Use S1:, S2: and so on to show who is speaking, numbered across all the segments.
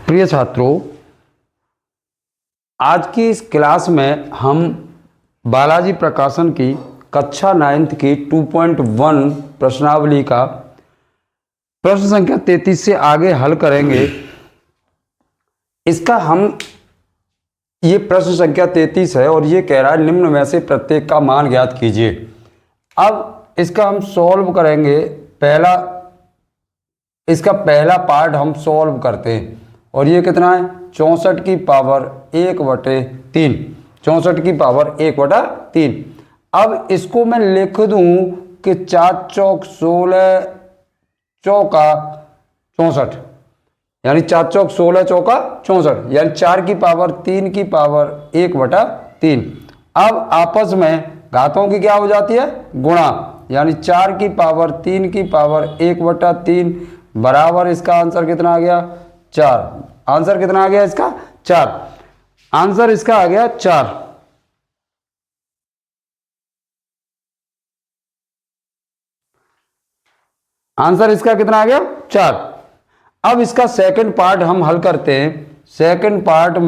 S1: प्रिय छात्रों, आज की इस क्लास में हम बालाजी प्रकाशन की कक्षा 9th की 2.1 प्रश्नावली का प्रश्न संख्या 33 से आगे हल करेंगे। इसका ये प्रश्न संख्या 33 है और ये कह रहा है निम्न में से प्रत्येक का मान ज्ञात कीजिए। अब इसका हम सॉल्व करेंगे। इसका पहला पार्ट हम सॉल्व करते हैं और ये कितना है 64 की पावर 1/3। 64 की पावर 1/3। अब इसको मैं लिख दूं कि 4 चौक 16 चौका 64, यानी 4 चौक 16 चौका 64, यानी 4 की पावर 3 की पावर 1/3। अब आपस में घातों की क्या हो जाती है गुणा, यानी 4 की पावर 3 की पावर 1/3 बराबर इसका आंसर कितना आ गया 4। आंसर कितना आ गया इसका 4। आंसर इसका आ गया 4। आंसर इसका कितना आ गया 4। अब इसका सेकंड पार्ट हम हल करते हैं। सेकंड पार्ट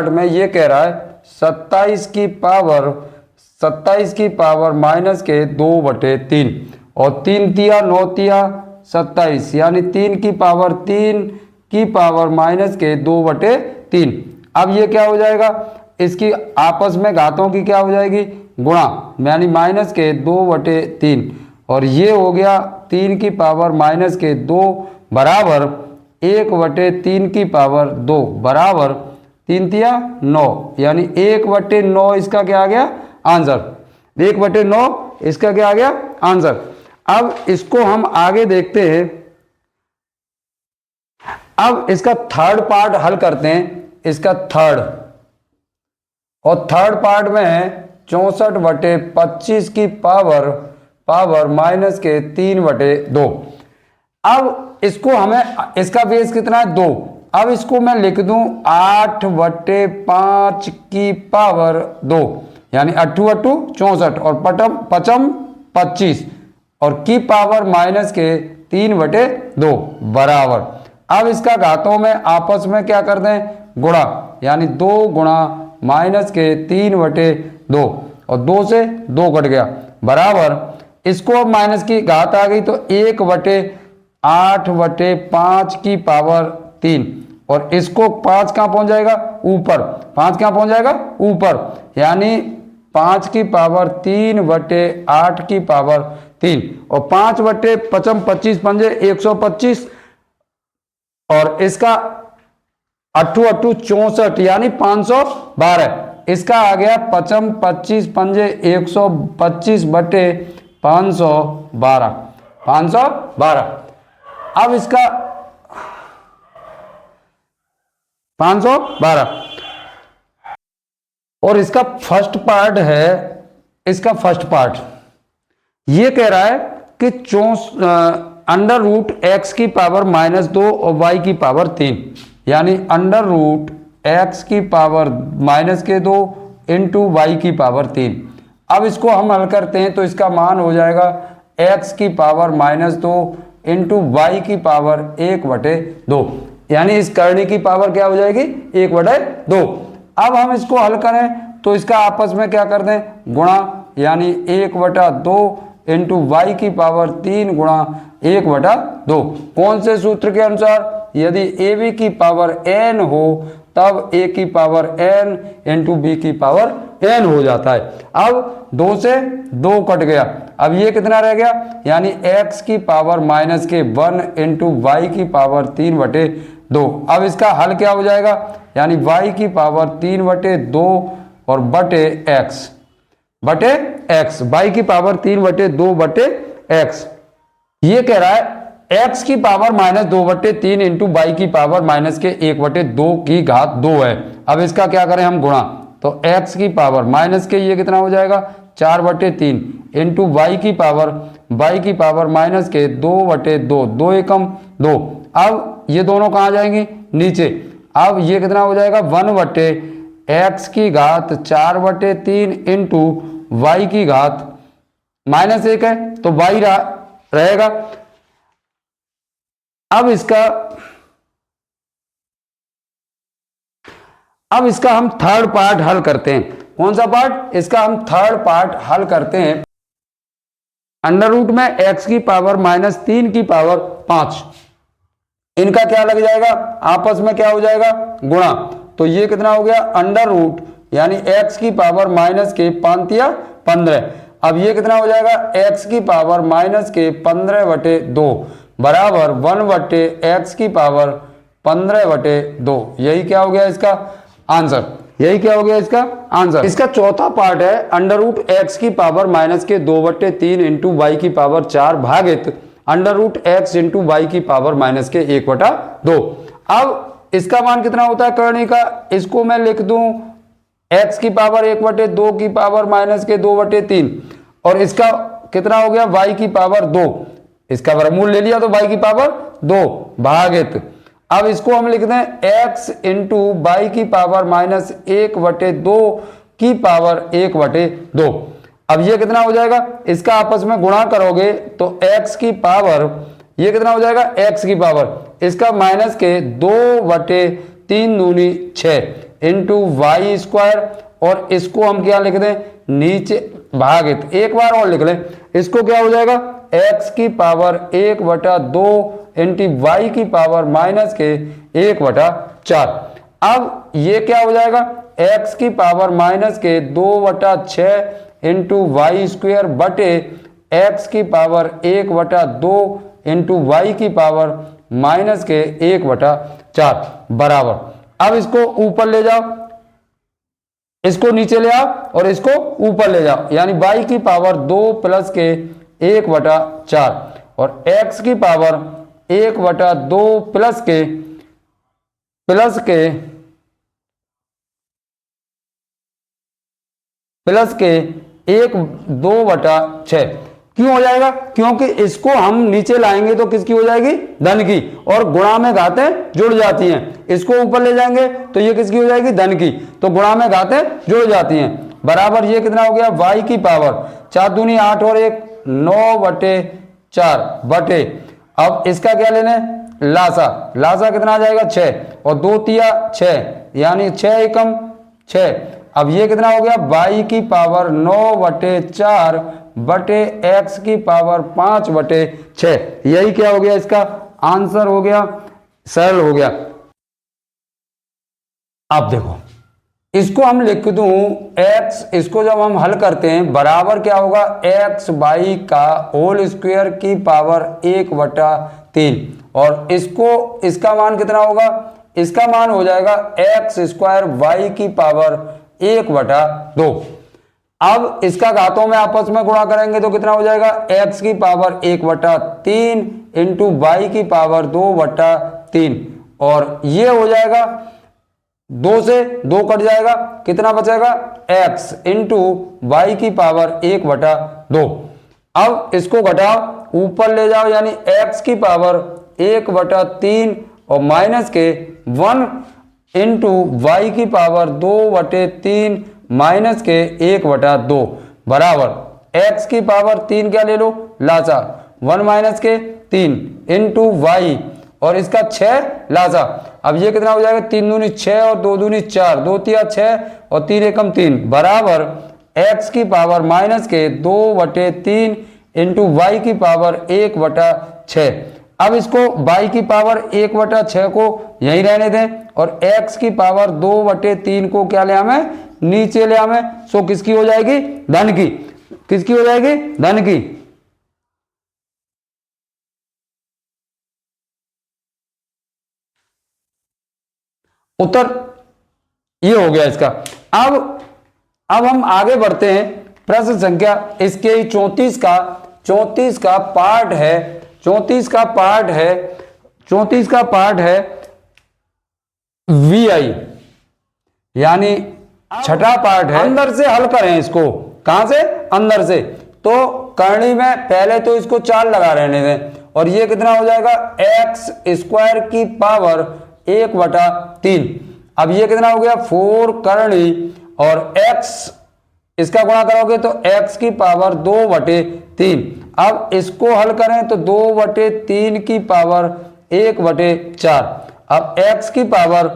S1: में ये कह रहा है 27 की पावर माइनस के 2/3 और 3 तिया 9 तिया 27, यानी 3 की पावर 3 की पावर माइनस के 2/3। अब ये क्या हो जाएगा, इसकी आपस में घातों की क्या हो जाएगी गुणा, यानी माइनस के 2/3 और ये हो गया 3 की पावर माइनस के 2 बराबर 1/3 की पावर 2 बराबर 3 तिया 9, यानी 1/9 इसका क्या आ गया आंसर। 1/9 इसका क्या आ गया आंसर। अब इसको हम आगे देखते हैं। अब इसका थर्ड पार्ट हल करते हैं। इसका थर्ड पार्ट में है 64/25 की पावर माइनस के 3/2। अब इसको हमें, इसका बेस कितना है 2। अब इसको मैं लिख दूं 8/5 की पावर 2, यानी 8 8 64 और पचम 25 और की पावर माइनस के 3/2 बराबर। अब इसका घातों में आपस में क्या कर दें गुणा, यानी 2 गुणा माइनस के 3/2 और 2 से 2 कट गया बराबर। इसको अब माइनस की घात आ गई तो 1/8/5 की पावर 3 और इसको 5 कहाँ पहुंच जाएगा ऊपर, 5 कहाँ पहुंच जाएगा ऊपर, यानी 5 की पावर 3/8 की पावर 3 और 5/5 25 पंजे 125 और इसका 8 8 64, यानी 512। इसका आ गया 5 25 पंजे 125/512 512। अब इसका 512 और इसका फर्स्ट पार्ट है। इसका फर्स्ट पार्ट ये कह रहा है कि अंडर रूट एक्स की पावर -2 और वाई की पावर 3, यानी अंडर रूट एक्स की पावर -2 इंटू वाई की पावर 3। अब इसको हम हल करते हैं तो इसका मान हो जाएगा एक्स की पावर -2 इंटू वाई की पावर 1/2, यानी इस करनी की पावर क्या हो जाएगी 1/2। अब हम इसको हल करें तो इसका आपस में क्या कर दें गुणा, यानी 1/2 इंटू वाई की पावर 3 गुणा 1/2। कौन से सूत्र के अनुसार, यदि ए बी की पावर n हो तब a की पावर n इंटू बी की पावर n हो जाता है। अब 2 से 2 कट गया, अब ये कितना रह गया, यानी x की पावर माइनस के 1 इंटू वाई की पावर 3/2। अब इसका हल क्या हो जाएगा, यानी y की पावर 3/2 और बटे x y की पावर 3/2/x। ये कह रहा है x की पावर -2/3 इंटू वाई की पावर माइनस के 1/2 की घात 2 है। अब इसका क्या करें हम गुणा, तो x की पावर माइनस के ये कितना हो जाएगा 4/3 इंटू वाई की पावर माइनस के 2/2, 2 एकम 2। अब ये दोनों कहाँ जाएंगी नीचे। अब ये कितना हो जाएगा 1/x की घात 4/3 इंटू वाई की घात -1 है तो वाई रहेगा। अब इसका अब इसका हम थर्ड पार्ट हल करते हैं। कौन सा पार्ट? इसका हम थर्ड पार्ट हल करते हैं। अंडर रूट में x की पावर -3 की पावर 5, इनका क्या लग जाएगा? आपस में क्या हो जाएगा? गुणा। तो ये कितना हो गया? अंडर रूट यानी x की पावर -5 अब ये कितना हो जाएगा? x की पावर -15/2 बराबर 1/x की पावर 15/2। यही क्या हो गया इसका आंसर? यही क्या हो गया इसका आंसर? इसका चौथा पार्ट है अंडर रूट x की पावर -2/3 इंटू वाई की पावर 4 भागित under root x into y की पावर -1/2। अब इसका मान कितना होता है करने का? इसको मैं लिख दूं x की पावर 1/2 की पावर -2/3 और इसका कितना हो गया? y की पावर 2, इसका वर्गमूल ले लिया तो y की पावर 2 भागित, अब इसको हम लिख दें x इंटू वाई की पावर -1/2 की पावर 1/2। अब ये कितना हो जाएगा? इसका आपस में गुणा करोगे तो x की पावर, ये कितना हो जाएगा? x की पावर इसका माइनस के 2/3 दूनी 6 इंटू वाई स्क्वायर और इसको हम क्या लिख दें? नीचे भागित, एक बार और लिख लें, इसको क्या हो जाएगा? x की पावर 1/2 इंटू वाई की पावर -1/4। अब ये क्या हो जाएगा? x की पावर -2/6 इंटू वाई स्क्वायर बटे x की पावर 1/2 इंटू वाई की पावर -1/4 बराबर। अब इसको ऊपर ले जाओ, इसको नीचे ले आओ और इसको ऊपर ले जाओ, यानी y की पावर 2 प्लस के 1/4 और x की पावर 1/2 प्लस के 1/2/6 क्यों हो जाएगा? क्योंकि इसको हम नीचे लाएंगे तो किसकी हो जाएगी? धन की, और गुणा में घातें जुड़ जाती हैं। इसको ऊपर ले जाएंगे तो ये किसकी हो जाएगी? धन की, तो गुणा में घातें जुड़ जाती हैं बराबर। ये कितना हो गया? y की पावर 4 दूनी 8 और 1 9/4 बटे, अब इसका क्या लेना है? लासा, लासा कितना आ जाएगा? 6 और 2 तिया 6 यानी 6 एकम 6। अब ये कितना हो गया? y की पावर 9/4 बटे x की पावर 5/6। यही क्या हो गया? इसका आंसर हो गया, सरल हो गया। अब देखो इसको हम लिख दूं x, इसको जब हम हल करते हैं बराबर क्या होगा? x बाई का होल स्क्वायर की पावर 1/3 और इसको, इसका मान कितना होगा? इसका मान हो जाएगा x स्क्वायर वाई की पावर 1/2। अब इसका घातों में आपस में गुणा करेंगे तो कितना हो जाएगा? x की पावर 1/3 इंटू वाई की पावर 2/3 और ये हो जाएगा 2 से 2 कट जाएगा, कितना बचेगा? x इंटू वाई की पावर 1/2। अब इसको घटाओ, ऊपर ले जाओ, यानी x की पावर 1/3 और माइनस के 1 इंटू वाई की पावर 2/3 माइनस के 1/2 बराबर x की पावर 3 क्या ले लो? लासा 1 माइनस के 3 इंटू वाई और इसका 6 लासा। अब ये कितना हो जाएगा? 3 दूनी 6 और 2 दूनी 4, 2 तिया 6 और 3 एकम 3 बराबर x की पावर माइनस के 2/3 इंटू वाई की पावर 1/6। अब इसको y की पावर 1/6 को यहीं रहने दें और x की पावर 2/3 को क्या ले हमें? नीचे ले हमें। सो किसकी हो जाएगी? धन की। किसकी हो जाएगी? धन की। उत्तर ये हो गया इसका। अब हम आगे बढ़ते हैं। प्रश्न संख्या इसके ही 34 का पार्ट है। 34 का पार्ट है VI, यानी छठा पार्ट है। अंदर से हल करें इसको। कहां से? अंदर से। तो करनी में पहले तो इसको 4 लगा रहने दें और ये कितना हो जाएगा? x स्क्वायर की पावर 1/3। अब ये कितना हो गया? 4 करनी और x, इसका गुणा करोगे तो x की पावर 2/3। अब इसको हल करें तो 2/3 की पावर 1/4। अब x की पावर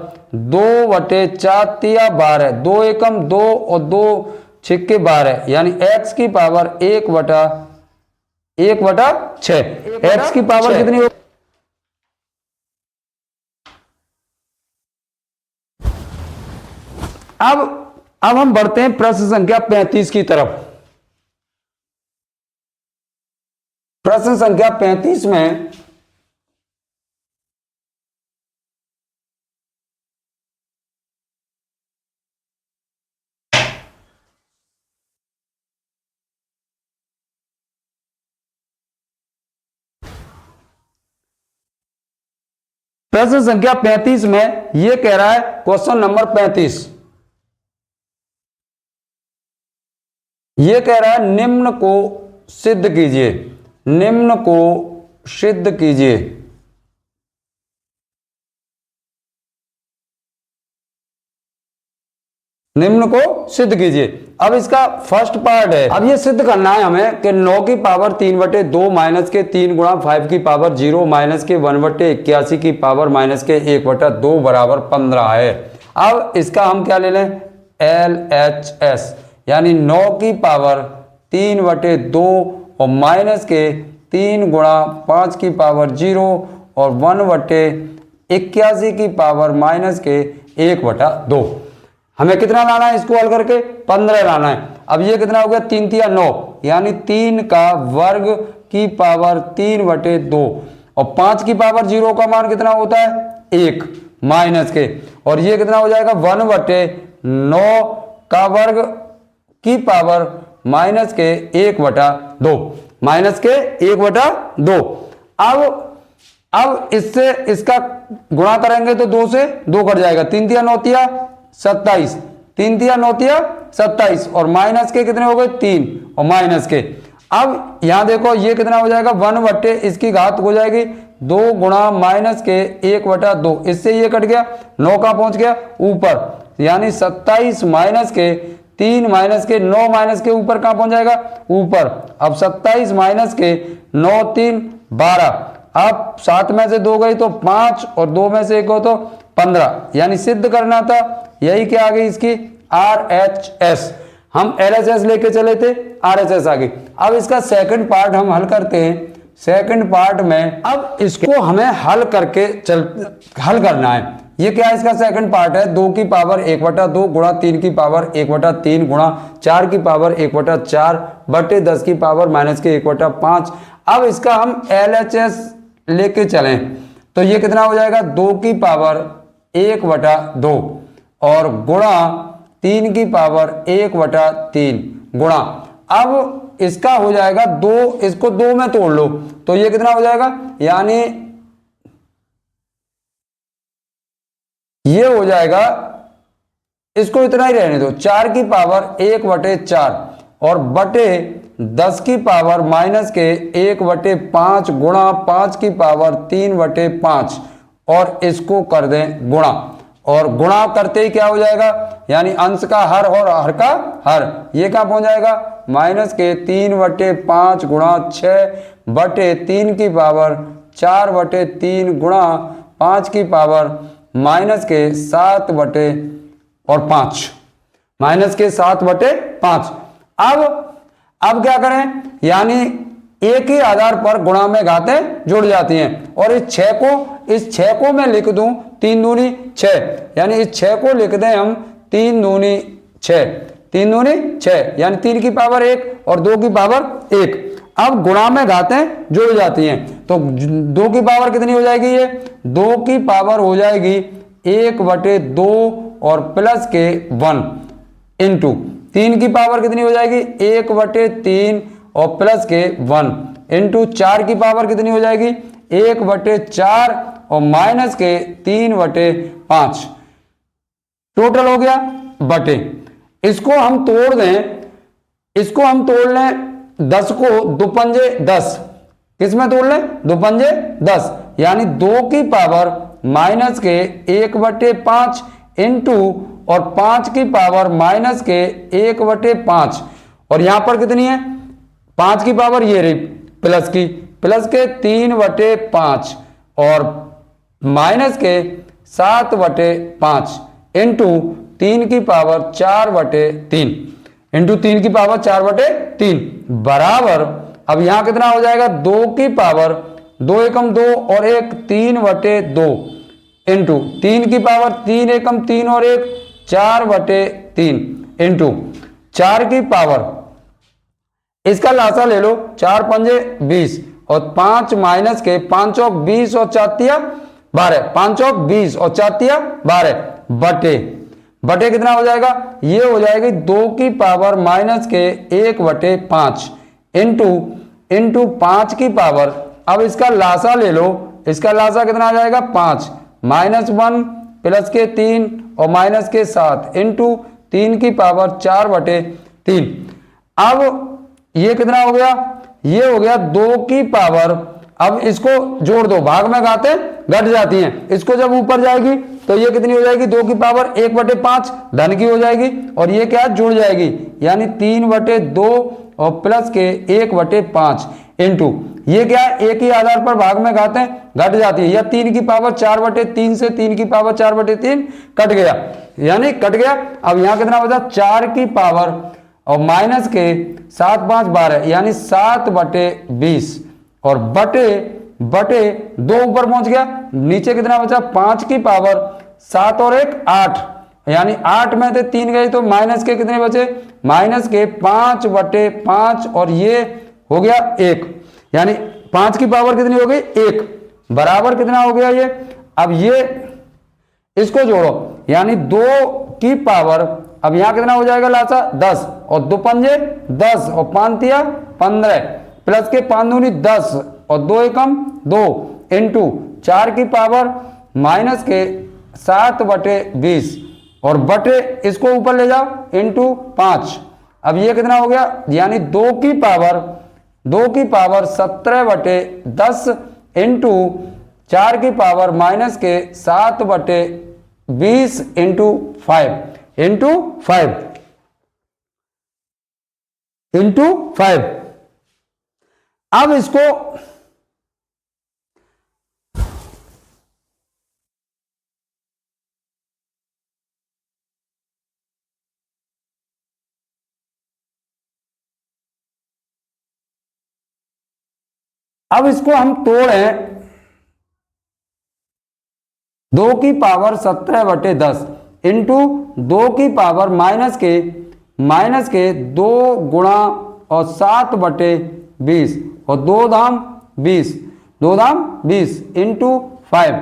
S1: 2/4 तिया 12, 2 एकम 2 और 2 छिक्के 12, यानी x की पावर 1/6। x की पावर कितनी हो? अब हम बढ़ते हैं प्रश्न संख्या 35 की तरफ। प्रश्न संख्या 35 में प्रश्न संख्या 35 में यह कह रहा है, क्वेश्चन नंबर 35 ये कह रहा है निम्न को सिद्ध कीजिए, निम्न को सिद्ध कीजिए। निम्न को सिद्ध कीजिए। अब इसका फर्स्ट पार्ट है, अब ये सिद्ध करना है हमें कि 9 की पावर 3/2 माइनस के 3 गुणा 5 की पावर 0 माइनस के 1/81 की पावर माइनस के 1/2 बराबर 15 है। अब इसका हम क्या ले लें, LHS, यानी 9 की पावर 3/2 और माइनस के 3 गुणा 5 की पावर 0 और 1/81 की पावर माइनस के 1/2। हमें कितना लाना है इसको हल करके, 15 लाना है। अब ये कितना हो गया, 3 तिया 9, यानी 3 का वर्ग की पावर 3/2 और 5 की पावर 0 का मान कितना होता है 1 माइनस के, और ये कितना हो जाएगा 1/9 का वर्ग की पावर माइनस के 1/2, माइनस के 1/2। अब इससे इसका गुणा करेंगे तो 2 से 2 कट जाएगा, 3 तिया 9 तिया 27, 3 तिया 9 तिया 27 और माइनस के कितने हो गए 3 और माइनस के। अब यहां देखो ये कितना हो जाएगा 1 इसकी घात हो जाएगी 2 गुणा माइनस के 1/2, इससे ये कट गया, 9 कहां पहुंच गया ऊपर, यानी 27 माइनस के 3 माइनस के 9 माइनस के ऊपर कहां पहुंच जाएगा ऊपर। अब 27 माइनस के 9 3 12, अब 7 में से 2 गई तो 5 और 2 में से 1 हो तो 15, यानी सिद्ध करना था, यही क्या आ गई इसकी RHS। हम LHS लेके चले थे, RHS आ गई। अब इसका सेकंड पार्ट हम हल करते हैं। सेकंड पार्ट में अब इसको हमें हल करना है। ये क्या है, इसका सेकंड पार्ट है 2 की पावर 1/2 गुणा 3 की पावर 1/3 गुणा 4 की पावर 1/4 बटे 10 की पावर माइनस के 1/5। अब इसका हम LHS लेके चलें तो ये कितना हो जाएगा 2 की पावर 1/2 और गुणा 3 की पावर 1/3 गुणा, अब इसका हो जाएगा 2, इसको 2 में तोड़ लो तो ये कितना हो जाएगा, यानी ये हो जाएगा, इसको इतना ही रहने दो, 4 की पावर 1/4 और बटे 10 की पावर माइनस के 1/5 गुणा 5 की पावर 3/5 और इसको कर दें गुणा, और गुणा करते ही क्या हो जाएगा, यानी अंश का हर और हर का हर, ये कहां पहुंच जाएगा माइनस के 3/5 गुणा 6 बटे 3 की पावर 4/3 गुणा 5 की पावर माइनस के 7/5, माइनस के 7/5। अब क्या करें, यानी एक ही आधार पर गुणा में घातें जुड़ जाती हैं, और इस 6 को मैं लिख दूं 3 दूनी 6, यानी इस 6 को लिख दें हम 3 दूनी 6, 3 दूनी 6, यानी 3 की पावर 1 और 2 की पावर 1। अब गुणा में घातें जुड़ जाती हैं तो 2 की पावर कितनी हो जाएगी, ये 2 की पावर हो जाएगी 1/2 और प्लस के 1 इंटू 3 की पावर कितनी हो जाएगी 1/3 और प्लस के 1 इंटू 4 की पावर कितनी हो जाएगी 1/4 और माइनस के 3/5, टोटल हो गया बटे। इसको हम तोड़ दें, इसको हम तोड़ लें 10 को 2 पंजे 10, किसमें तोड़ लें 2 पंजे 10, यानी 2 की पावर माइनस के 1/5 इंटू और 5 की पावर माइनस के 1/5, और यहां पर कितनी है 5 की पावर ये रही प्लस के 3/5 और माइनस के 7/5 इंटू 3 इंटू 3 बराबर, अब यहां कितना हो जाएगा 2 एकम 2 और 1 3/2 इंटू 3 एकम 3 और 1 4/3 इंटू 4 इसका लासा ले लो, 4 पंजे 20 और 5 माइनस के 5 चौक 20 और 4 12, 5 चौक 20 और 4 12 बटे कितना हो जाएगा, ये हो जाएगी 2 माइनस के 1/5 इंटू 5 अब इसका लासा ले लो, इसका लासा कितना आ जाएगा 5 -1 प्लस के 3 और माइनस के 7 इंटू 3 4/3। अब ये कितना हो गया, ये हो गया 2 अब इसको जोड़ दो, भाग में घाते घट जाती हैं, इसको जब ऊपर जाएगी तो ये कितनी हो जाएगी 2 1/5 धन की हो जाएगी और ये क्या जुड़ जाएगी, यानी 3/2 और प्लस के 1/5 इंटू ये क्या है, एक ही आधार पर भाग में घाते घट जाती है, या 3 से 3 कट गया, यानी कट गया। अब यहां कितना बचा 4 और माइनस के 7 5 12 यानी 7/20 और बटे 2 ऊपर पहुंच गया, नीचे कितना बचा 5 और 1 8 यानी 8 में से 3 गए तो माइनस के कितने बचे, माइनस के 5/5 और ये हो गया 1, यानी 5 कितनी हो गई 1 बराबर कितना हो गया ये। अब ये इसको जोड़ो, यानी 2 अब यहां कितना हो जाएगा लासा 10 और 2 पंजे 10 और 5 15 प्लस के 5 दूनी 10 और 2 एकम 2 इंटू 4 माइनस के 7/20 और बटे इसको ऊपर ले जाओ इंटू 5। अब ये कितना हो गया, यानी 2 की पावर 17/10 इंटू 4 माइनस के 7/20 इंटू 5 अब इसको हम तोड़ें, 2 17/10 इंटू 2 माइनस के 2 गुणा और 7/20 और 2 दाम 20 इंटू 5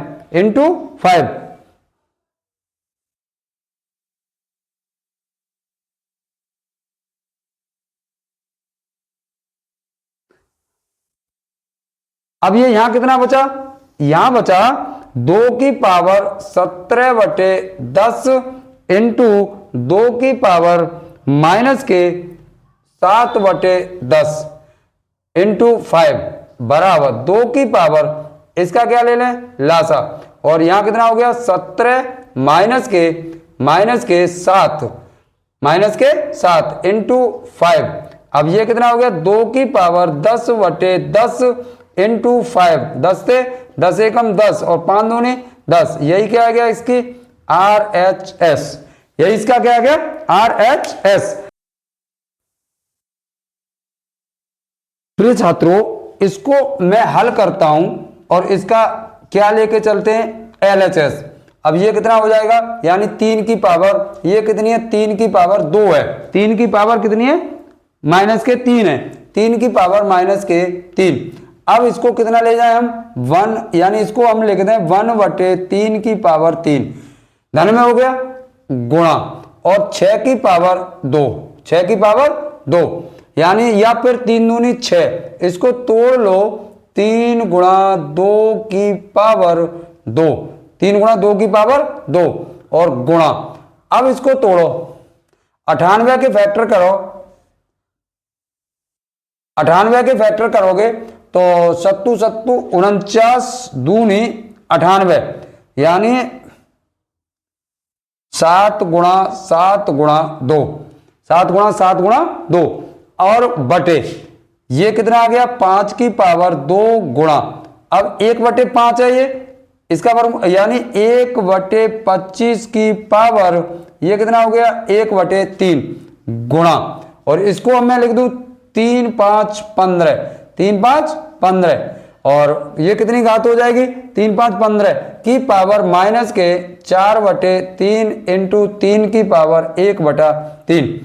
S1: अब ये यहां कितना बचा, यहां बचा 2 17/10 इंटू 2 माइनस के 7/10 इंटू 5 बराबर 2 इसका क्या ले लें लासा, और यहां कितना हो गया 17 माइनस के 7 इंटू 5। अब ये कितना हो गया 2 10/10 इंटू 5, 10 से 10 एकम 10 और 5 दूनी 10, यही क्या आ गया इसकी RHS, यही इसका क्या आ गया RHS। प्रिय छात्रों, इसको मैं हल करता हूं और इसका क्या लेके चलते हैं LHS। अब ये कितना हो जाएगा, यानी 3 की पावर, ये कितनी है 3 की पावर 2 है, 3 की पावर कितनी है माइनस के 3 है, 3 की पावर माइनस के 3। अब इसको कितना ले जाए हम 1, यानी इसको हम लिख दें 1/3 की पावर 3 धन में हो गया गुणा और 6 की पावर 2 यानी या फिर 3 दूनी 6, इसको तोड़ लो 3 गुणा 2 की पावर 2, 3 गुणा 2 की पावर 2 और गुणा। अब इसको तोड़ो 98 के फैक्टर करो, 98 के फैक्टर करोगे तो 7 7 49 दूनी 98 यानी 7 गुणा 7 गुणा 2, 7 गुणा 7 गुणा 2 और बटे ये कितना आ गया 5 की पावर 2 गुणा, अब 1/5 है ये इसका वर्ग यानी 1/25 की पावर ये कितना हो गया 1/3 गुणा, और इसको मैं लिख दूं 3 5 15, 3 5 15, और ये कितनी घात हो जाएगी 3 5 15 की पावर माइनस के 4/3 इंटू 3 की पावर 1/3।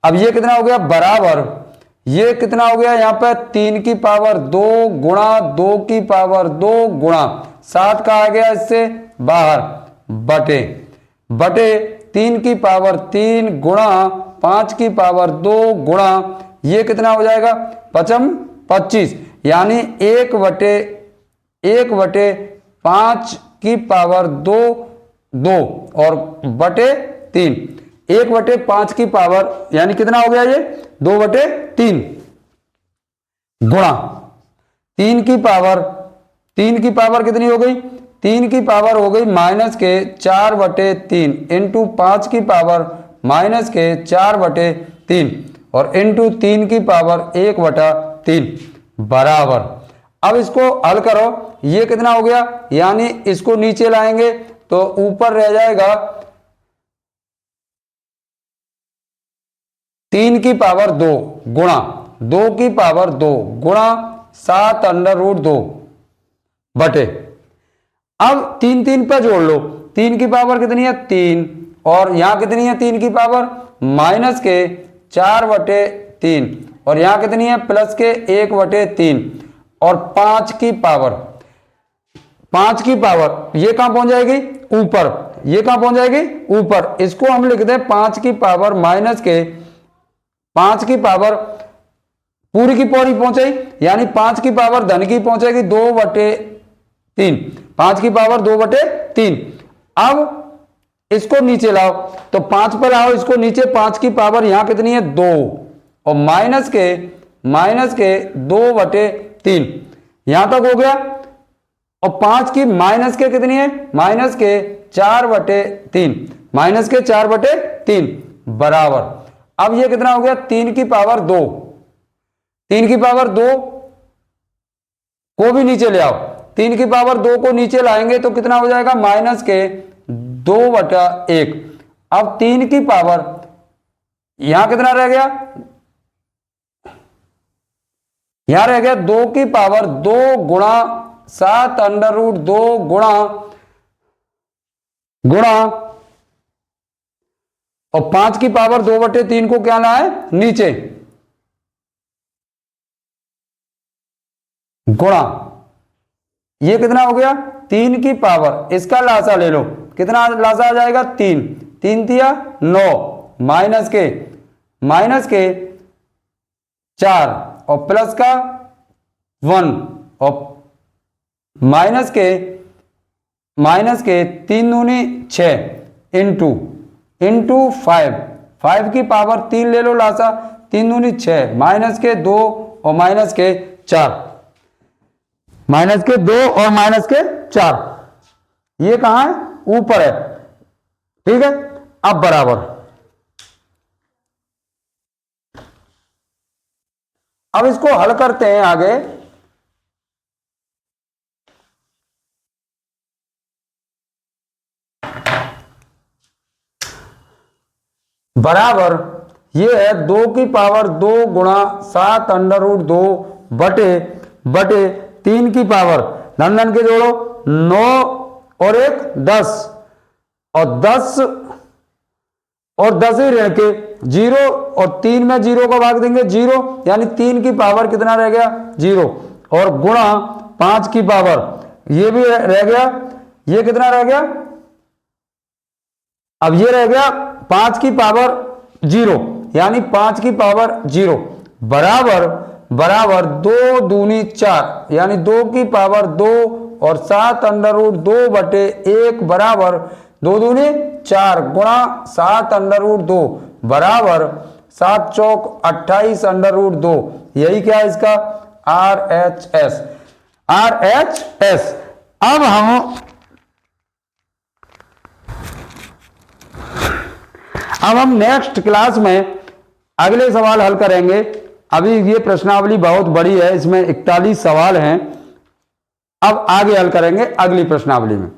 S1: अब ये कितना हो गया बराबर, ये कितना हो गया यहाँ पर 3 की पावर 2 गुणा 2 की पावर 2 गुणा 7 का आ गया इससे बाहर बटे 3 की पावर 3 गुणा 5 की पावर 2 गुणा ये कितना हो जाएगा 25, यानी 1/5 की पावर 2 और बटे 3, 1/5 की पावर यानी कितना हो गया ये 2/3 गुणा 3 की पावर कितनी हो गई 3 की पावर हो गई माइनस के 4/3 इंटू 5 की पावर माइनस के 4/3 और इंटू 3 की पावर 1/3 बराबर। अब इसको हल करो, ये कितना हो गया यानी इसको नीचे लाएंगे तो ऊपर रह जाएगा 3 की पावर 2 गुणा 2 की पावर 2 गुणा 7√2 बटे, अब 3 3 पर जोड़ लो, 3 की पावर कितनी है 3 और यहां कितनी है 3 की पावर माइनस के 4/3 और यहां कितनी है प्लस के 1/3 और 5 की पावर ये कहां पहुंच जाएगी ऊपर, ये कहां पहुंच जाएगी ऊपर, इसको हम लिखते हैं 5 की पावर माइनस के 5 की पावर पूरी की पूरी पहुंचेगी, यानी 5 की पावर धन की पहुंचेगी 2/3, 5 की पावर 2/3। अब इसको नीचे लाओ तो 5 पर लाओ इसको नीचे, 5 की पावर यहां कितनी है 2 और माइनस के 2/3 यहां तक हो गया, और 5 की माइनस के कितनी है माइनस के 4/3 बराबर। अब ये कितना हो गया 3 की पावर 2, 3 की पावर 2 को भी नीचे ले आओ, 3 की पावर 2 को नीचे लाएंगे तो कितना हो जाएगा माइनस के 2/1। अब 3 की पावर यहां कितना रह गया, यहां रह गया 2 की पावर 2 गुणा 7√2 गुणा और 5 की पावर 2/3 को क्या लाए नीचे गुणा, ये कितना हो गया 3 की पावर, इसका लासा ले लो, कितना लासा आ जाएगा 3 3 9 माइनस के 4 और प्लस का 1 और माइनस के 3 दूनी 6 इंटू 5 की पावर 3 ले लो लासा, 3 दूनी 6 माइनस के 2 और माइनस के 4, माइनस के 2 और माइनस के 4, ये कहां है ऊपर है, ठीक है। अब बराबर, अब इसको हल करते हैं आगे, बराबर ये है 2 की पावर 2 गुणा 7√2 बटे 3 की पावर धन धन के जोड़ो 9 और 1 10 और 10 ही रह के 0 और 3 में 0 को भाग देंगे 0, यानी 3 की पावर कितना रह गया 0 और गुणा 5 की पावर ये भी रह गया, ये कितना रह गया, अब ये रह गया 5 की पावर 0 यानी 5 की पावर 0 बराबर 2 दूनी 4 यानी 2 की पावर 2 और 7√2 बटे 1 बराबर 2 दूनी 4 गुणा 7√2 बराबर 7 चौक 28√2, यही क्या है इसका RHS। अब हम नेक्स्ट क्लास में अगले सवाल हल करेंगे। अभी ये प्रश्नावली बहुत बड़ी है, इसमें 41 सवाल हैं। अब आगे हल करेंगे अगली प्रश्नावली में।